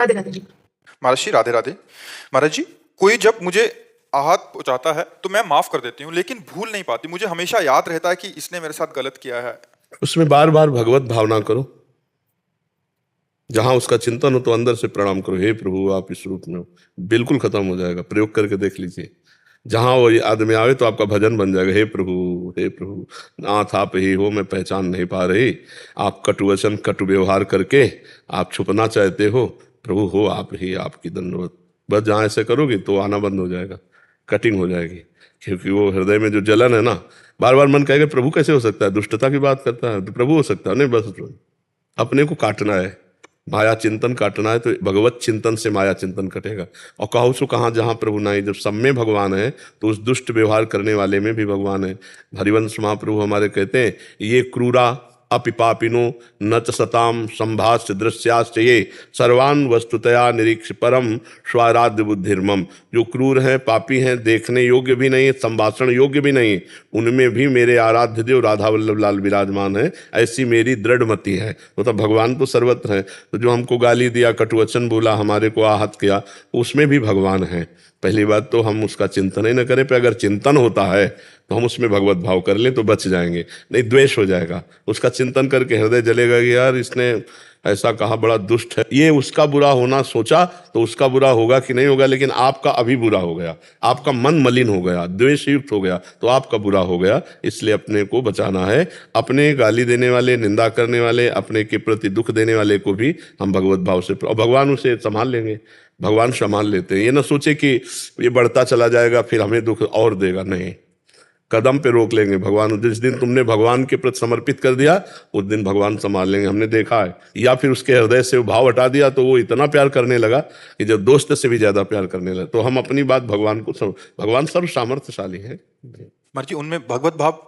राधे राधे जी। महाराज जी राधे राधे। महाराज जी, कोई जब मुझे आहत पहुंचाता है तो मैं माफ कर देती हूँ, लेकिन भूल नहीं पाती। मुझे हमेशा याद रहता है कि इसने मेरे साथ गलत किया है। उसमें बार बार भगवत भावना करो। जहां उसका चिंतन हो तो अंदर से प्रणाम करो, हे प्रभु आप इस रूप में हो। बिल्कुल खत्म हो जाएगा, प्रयोग करके देख लीजिए। जहां वो आदमी आवे तो आपका भजन बन जाएगा, हे प्रभु हे प्रभु, नाथ आप ही हो, मैं पहचान नहीं पा रही। आप कटु वचन कटु व्यवहार करके आप छुपना चाहते हो, प्रभु हो आप ही, आपकी दंडवत। बस जहाँ ऐसे करोगे तो आना बंद हो जाएगा, कटिंग हो जाएगी। क्योंकि वो हृदय में जो जलन है ना, बार बार मन कहेगा प्रभु कैसे हो सकता है, दुष्टता की बात करता है तो प्रभु हो सकता है नहीं। बस अपने को काटना है, माया चिंतन काटना है, तो भगवत चिंतन से माया चिंतन कटेगा। और कहो सो कहाँ जहाँ प्रभु नहीं, जब सब में भगवान है तो उस दुष्ट व्यवहार करने वाले में भी भगवान है। हरिवंश महाप्रभु हमारे कहते हैं, ये क्रूरा अपिपापिनो न च सताम संभाष्य दृश्याश्च ये सर्वान वस्तुतया निरीक्ष परम स्वाराध्य बुद्धिर्मम। जो क्रूर हैं, पापी हैं, देखने योग्य भी नहीं, संभाषण योग्य भी नहीं, उनमें भी मेरे आराध्य देव राधा वल्लभ लाल विराजमान है, ऐसी मेरी दृढ़ मति है। तो भगवान तो सर्वत्र है। तो जो हमको गाली दिया, कटुवचन बोला, हमारे को आहत किया, उसमें भी भगवान है। पहली बात तो हम उसका चिंतन ही न करें, पर अगर चिंतन होता है तो हम उसमें भगवत भाव कर लें तो बच जाएंगे, नहीं द्वेष हो जाएगा। उसका चिंतन करके हृदय जलेगा कि यार इसने ऐसा कहा, बड़ा दुष्ट है, ये उसका बुरा होना सोचा तो उसका बुरा होगा कि नहीं होगा, लेकिन आपका अभी बुरा हो गया, आपका मन मलिन हो गया, द्वेष युक्त हो गया, तो आपका बुरा हो गया। इसलिए अपने को बचाना है। अपने गाली देने वाले, निंदा करने वाले, अपने के प्रति दुख देने वाले को भी हम भगवत भाव से, और भगवान उसे संभाल लेंगे, भगवान संभाल लेते हैं। ये ना सोचे कि ये बढ़ता चला जाएगा फिर हमें दुख और देगा, नहीं, कदम पे रोक लेंगे भगवान। जिस दिन तुमने भगवान के प्रति समर्पित कर दिया उस दिन भगवान संभाल लेंगे, हमने देखा है। या फिर उसके हृदय से वो भाव हटा दिया तो वो इतना प्यार करने लगा कि जब दोस्त से भी ज्यादा प्यार करने लगा। तो हम अपनी बात भगवान को भगवान सर्व सामर्थ्यशाली है। महाराज जी, उनमें भगवत भाव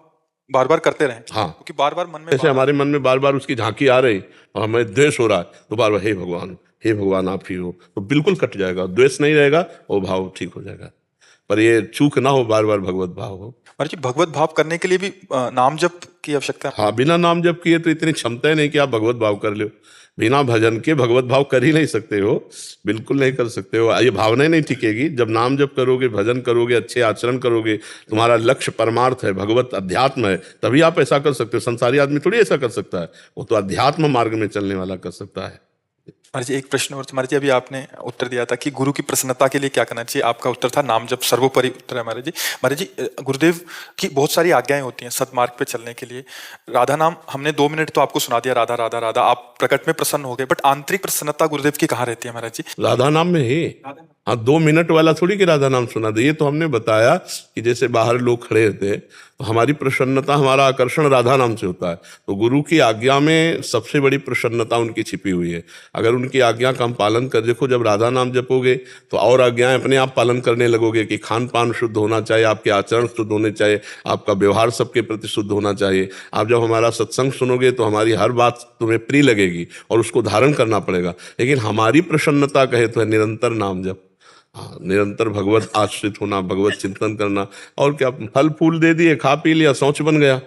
बार बार करते रहे। हाँ, क्योंकि बार बार मन में जैसे हमारे मन में बार बार उसकी झांकी आ रही और हमें द्वेष हो रहा है तो बार बार हे भगवान आप ही हो, तो बिल्कुल कट जाएगा, द्वेष नहीं रहेगा, वो भाव ठीक हो जाएगा। पर ये चूक ना हो, बार बार भगवत भाव हो। महाराज जी, भगवत भाव करने के लिए भी नाम जप की आवश्यकता है। हाँ, बिना नाम जप किए तो इतनी क्षमता ही नहीं कि आप भगवत भाव कर लो। बिना भजन के भगवत भाव कर ही नहीं सकते हो, बिल्कुल नहीं कर सकते हो। ये भावना ही नहीं टिकेगी। जब नाम जप करोगे, भजन करोगे, अच्छे आचरण करोगे, तुम्हारा लक्ष्य परमार्थ है, भगवत अध्यात्म है, तभी आप ऐसा कर सकते हो। संसारी आदमी थोड़ी ऐसा कर सकता है, वो तो अध्यात्म मार्ग में चलने वाला कर सकता है। महाराज जी, एक प्रश्न और। महाराज जी, अभी आपने उत्तर दिया था कि गुरु की प्रसन्नता के लिए क्या करना चाहिए। आपका उत्तर था नाम जप सर्वोपरि उत्तर है। महाराज जी, गुरुदेव की बहुत सारी आज्ञाएं होती हैं सतमार्ग पे चलने के लिए। राधा नाम हमने 2 मिनट तो आपको सुना दिया, राधा राधा राधा, आप प्रकट में प्रसन्न हो गए, बट आंतरिक प्रसन्नता गुरुदेव की कहाँ रहती है महाराज जी? राधा नाम में ही। हाँ, 2 मिनट वाला थोड़ी कि राधा नाम सुना दे। ये तो हमने बताया कि जैसे बाहर लोग खड़े रहते तो हमारी प्रसन्नता, हमारा आकर्षण राधा नाम से होता है। तो गुरु की आज्ञा में सबसे बड़ी प्रसन्नता उनकी छिपी हुई है। अगर उनकी आज्ञा का हम पालन कर, देखो जब राधा नाम जपोगे तो और आज्ञाएं अपने आप पालन करने लगोगे कि खान पान शुद्ध होना चाहिए, आपके आचरण शुद्ध होने चाहिए, आपका व्यवहार सबके प्रति शुद्ध होना चाहिए। आप जब हमारा सत्संग सुनोगे तो हमारी हर बात तुम्हें प्रिय लगेगी और उसको धारण करना पड़ेगा। लेकिन हमारी प्रसन्नता कहे तो है निरंतर नाम जप। हाँ, निरंतर भगवत आश्रित होना, भगवत चिंतन करना। और क्या, फल फूल दे दिए, खा पी लिया, शौच बन गया,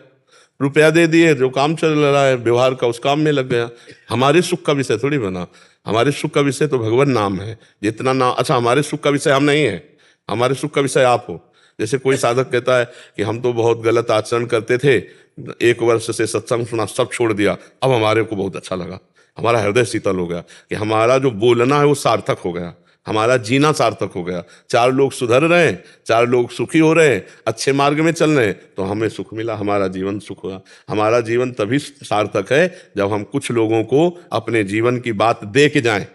रुपया दे दिए, जो काम चल रहा है व्यवहार का उस काम में लग गया, हमारे सुख का विषय थोड़ी बना। हमारे सुख का विषय तो भगवान नाम है। जितना नाम, अच्छा हमारे सुख का विषय हम नहीं है, हमारे सुख का विषय आप हो। जैसे कोई साधक कहता है कि हम तो बहुत गलत आचरण करते थे, 1 वर्ष से सत्संग सुना, सब छोड़ दिया, अब हमारे को बहुत अच्छा लगा, हमारा हृदय शीतल हो गया, कि हमारा जो बोलना है वो सार्थक हो गया, हमारा जीना सार्थक हो गया। 4 लोग सुधर रहे हैं, 4 लोग सुखी हो रहे हैं, अच्छे मार्ग में चल रहे हैं, तो हमें सुख मिला, हमारा जीवन सुख हुआ। हमारा जीवन तभी सार्थक है जब हम कुछ लोगों को अपने जीवन की बात दे के जाएं,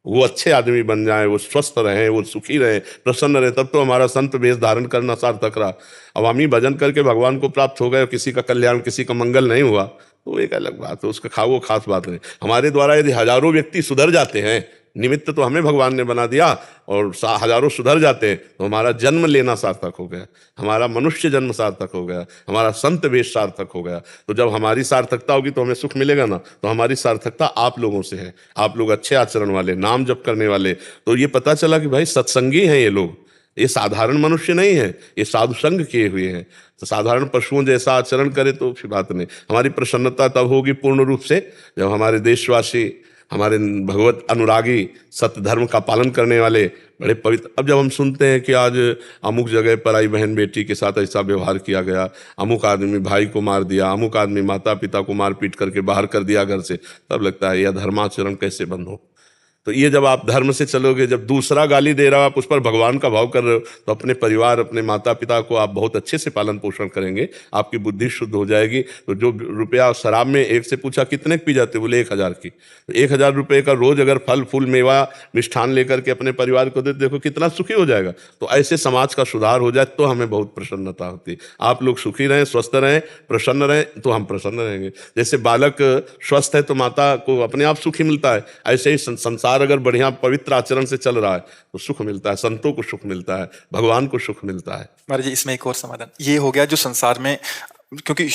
वो अच्छे आदमी बन जाएं, वो स्वस्थ रहें, वो सुखी रहें, प्रसन्न रहें, तब तो हमारा संत वेश धारण करना सार्थक रहा। अब हम ही भजन करके भगवान को प्राप्त हो गए, किसी का कल्याण, किसी का मंगल नहीं हुआ, तो एक अलग बात है, उसका वो खास बात नहीं। हमारे द्वारा यदि हजारों व्यक्ति सुधर जाते हैं, निमित्त तो हमें भगवान ने बना दिया, और हजारों सुधर जाते हैं तो हमारा जन्म लेना सार्थक हो गया, हमारा मनुष्य जन्म सार्थक हो गया, हमारा संत वेश सार्थक हो गया। तो जब हमारी सार्थकता होगी तो हमें सुख मिलेगा ना। तो हमारी सार्थकता आप लोगों से है, आप लोग अच्छे आचरण वाले, नाम जप करने वाले। तो ये पता चला कि भाई सत्संगी हैं ये लोग, ये साधारण मनुष्य नहीं है, ये साधु संग किए हुए हैं। तो साधारण पशुओं जैसा आचरण करे तो फिर बात नहीं। हमारी प्रसन्नता तब होगी पूर्ण रूप से जब हमारे देशवासी हमारे भगवत अनुरागी, सत्य धर्म का पालन करने वाले बड़े पवित्र। अब जब हम सुनते हैं कि आज अमुक जगह पर आई बहन बेटी के साथ ऐसा व्यवहार किया गया, अमुक आदमी भाई को मार दिया, अमुक आदमी माता पिता को मार पीट करके बाहर कर दिया घर से, तब लगता है यह धर्माचरण कैसे बंद हो। तो ये जब आप धर्म से चलोगे, जब दूसरा गाली दे रहा हो आप उस पर भगवान का भाव कर रहे हो, तो अपने परिवार, अपने माता पिता को आप बहुत अच्छे से पालन पोषण करेंगे, आपकी बुद्धि शुद्ध हो जाएगी। तो जो रुपया शराब में, एक से पूछा कितने पी जाते, बोले 1000 की। तो 1000 रुपये का रोज अगर फल फूल मेवा मिष्ठान लेकर के अपने परिवार को दे, देखो कितना सुखी हो जाएगा। तो ऐसे समाज का सुधार हो जाए तो हमें बहुत प्रसन्नता होती है। आप लोग सुखी रहें, स्वस्थ रहें, प्रसन्न रहें, तो हम प्रसन्न रहेंगे। जैसे बालक स्वस्थ है तो माता को अपने आप सुखी मिलता है, ऐसे ही संसार अगर बढ़िया पवित्र आचरण से चल रहा है तो सुख मिलता है, संतों को सुख मिलता है, भगवान को सुख मिलता है। महाराज जी, इसमें एक और समाधान ये हो गया जो संसार में, क्योंकि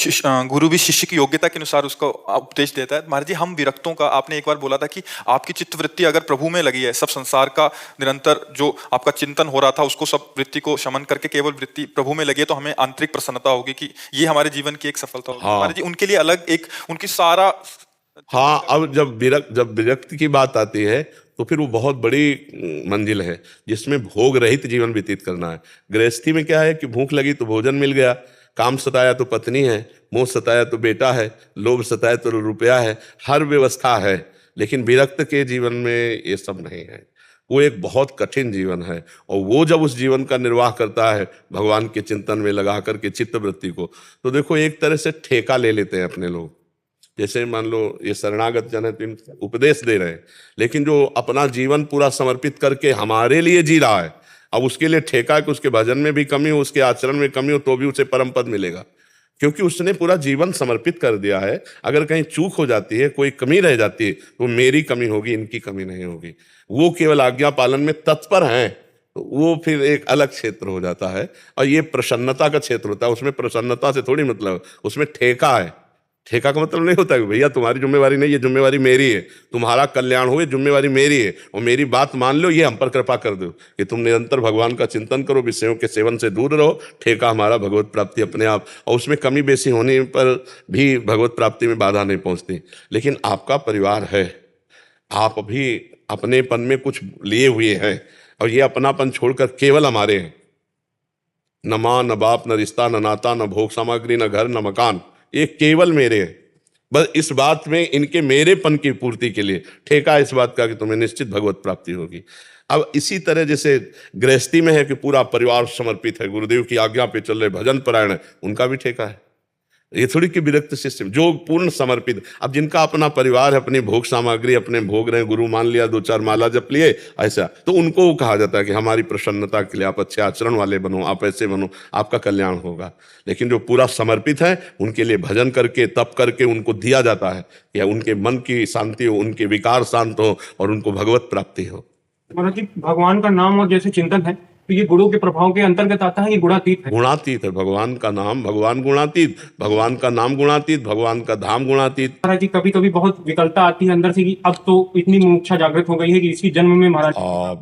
गुरु भी शिष्य की योग्यता के अनुसार उसको उपदेश देता है। महाराज जी, हम विरक्तों का, आपने एक बार बोला था कि आपकी चित्त वृत्ति अगर प्रभु में लगी है, सब संसार का निरंतर जो आपका चिंतन हो रहा था उसको, सब वृत्ति को शमन करके केवल वृत्ति प्रभु में लगी है, तो हमें आंतरिक प्रसन्नता होगी कि ये हमारे जीवन की एक सफलता होगी। हाँ। महाराज जी, उनके लिए अलग एक उनकी सारा। हाँ, अब जब विरक्ति की बात आती है तो फिर वो बहुत बड़ी मंजिल है जिसमें भोग रहित जीवन व्यतीत करना है। गृहस्थी में क्या है कि भूख लगी तो भोजन मिल गया, काम सताया तो पत्नी है, मोह सताया तो बेटा है, लोभ सताया तो रुपया है, हर व्यवस्था है। लेकिन विरक्त के जीवन में ये सब नहीं है। वो एक बहुत कठिन जीवन है, और वो जब उस जीवन का निर्वाह करता है भगवान के चिंतन में लगा करके चित्त वृत्ति को, तो देखो एक तरह से ठेका ले लेते हैं अपने लोग। जैसे मान लो ये शरणागत जन है तो इनको उपदेश दे रहे हैं, लेकिन जो अपना जीवन पूरा समर्पित करके हमारे लिए जी रहा है, अब उसके लिए ठेका है कि उसके भजन में भी कमी हो, उसके आचरण में कमी हो, तो भी उसे परम पद मिलेगा, क्योंकि उसने पूरा जीवन समर्पित कर दिया है। अगर कहीं चूक हो जाती है, कोई कमी रह जाती है, तो मेरी कमी होगी, इनकी कमी नहीं होगी। वो केवल आज्ञा पालन में तत्पर हैं, तो वो फिर एक अलग क्षेत्र हो जाता है। और ये प्रसन्नता का क्षेत्र होता है, उसमें प्रसन्नता से थोड़ी मतलब, उसमें ठेका है। ठेका का मतलब नहीं होता कि भैया तुम्हारी जिम्मेवारी नहीं, ये जिम्मेवारी मेरी है, तुम्हारा कल्याण हो, ये जिम्मेवारी मेरी है, और मेरी बात मान लो, ये हम पर कृपा कर दो कि तुम निरंतर भगवान का चिंतन करो, विषयों के सेवन से दूर रहो। ठेका हमारा भगवत प्राप्ति अपने आप, और उसमें कमी बेसी होने पर भी भगवत प्राप्ति में बाधा नहीं पहुंचती। लेकिन आपका परिवार है, आप अभी अपनेपन में कुछ लिए हुए हैं, और ये अपनापन छोड़कर केवल हमारे हैं। न माँ, न बाप, न रिश्ता, न नाता, न भोग सामग्री, न घर, न मकान, ये केवल मेरे हैं। बस इस बात में, इनके मेरेपन की पूर्ति के लिए ठेका इस बात का कि तुम्हें निश्चित भगवत प्राप्ति होगी। अब इसी तरह जैसे गृहस्थी में है कि पूरा परिवार समर्पित है, गुरुदेव की आज्ञा पे चल रहे, भजन परायण है, उनका भी ठेका है। ये थोड़ी कि विरक्त शिष्य जो पूर्ण समर्पित। अब जिनका अपना परिवार है, अपनी भोग सामग्री अपने भोग रहे, गुरु मान लिया, 2-4 माला जप लिए, ऐसा, तो उनको कहा जाता है कि हमारी प्रसन्नता के लिए आप अच्छे आचरण वाले बनो, आप ऐसे बनो, आपका कल्याण होगा। लेकिन जो पूरा समर्पित है, उनके लिए भजन करके, तप करके उनको दिया जाता है कि उनके मन की शांति हो, उनके विकार शांत हो, और उनको भगवत प्राप्ति हो। महाराज जी, भगवान का नाम और जैसे चिंतन है, तो ये गुणों के प्रभाव के अंतर्गत आता है, ये गुणातीत है? गुणातीत है। भगवान का नाम, भगवान गुणातीत, भगवान का नाम गुणातीत, भगवान का धाम गुणातीत। महाराज जी, कभी कभी बहुत विकलता आती है अंदर से कि अब तो इतनी मुमुक्षा जागृत हो गई है कि इसी जन्म में महाराज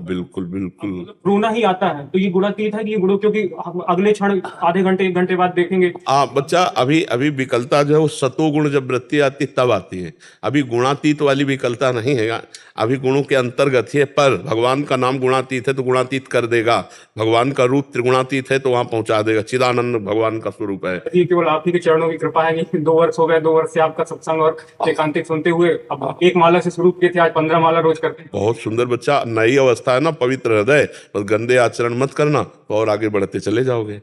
बिल्कुल बिल्कुल रोना ही आता है, तो ये गुणातीत है कि ये गुणों, क्योंकि अगले क्षण आधे घंटे 1 घंटे बाद देखेंगे। बच्चा, अभी विकलता जो है वो सतोगुण जब वृत्ति आती तब आती है। अभी गुणातीत वाली विकलता नहीं है, अभी गुणों के अंतर्गत ही है। पर भगवान का नाम गुणातीत है तो गुणातीत कर देगा, भगवान का रूप त्रिगुणातीत है तो वहां पहुंचा देगा। चिदानंद भगवान का स्वरूप है। ये केवल आप ही के चरणों की कृपा है कि 2 वर्ष हो गए, 2 वर्ष से आपका सत्संग और एकांतिक सुनते हुए, अब 1 माला से शुरू किए थे, आज 15 माला रोज करते हैं। बहुत सुंदर बच्चा, नई अवस्था है ना, पवित्र हृदय, बस गंदे आचरण मत करना, तो और आगे बढ़ते चले जाओगे।